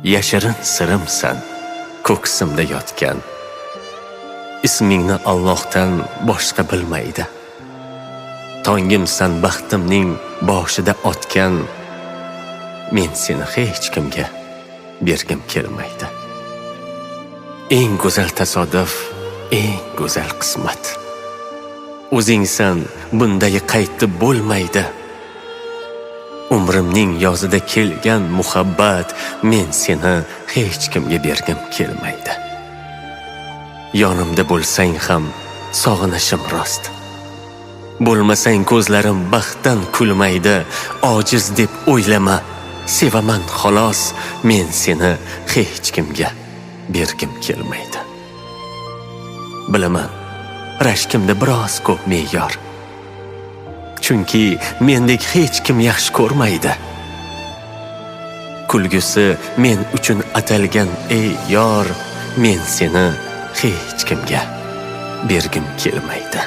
yashirin sirimsan, ko'ksimda yotgan. Ismingni Allohdan boshqa bilmaydi. Tongimsan baxtimning boshida otgan. Men seni hech kimga bergim kelmaydi. Eng go'zal tasodif, eng go'zal qismat. O'zingsan, bunday qaytib bo'lmaydi. Umrimning yozida kelgan muhabbat, men seni hech kimga bergim kelmaydi. Yonimda bo'lsang ham sog'inishim rost. Bo'lmasang ko'zlarim baxtdan kulmaydi. Ojiz deb o'ylama, sevaman xolos. Men seni hech kimga bergim kelmaydi. Bilaman, rashkimda biroz ko'p me'yor. Chunki mendek hech kim yaxshi ko'rmaydi. Kulgusi men uchun atalgan ey yor, men seni hech kimga bergim kelmaydi.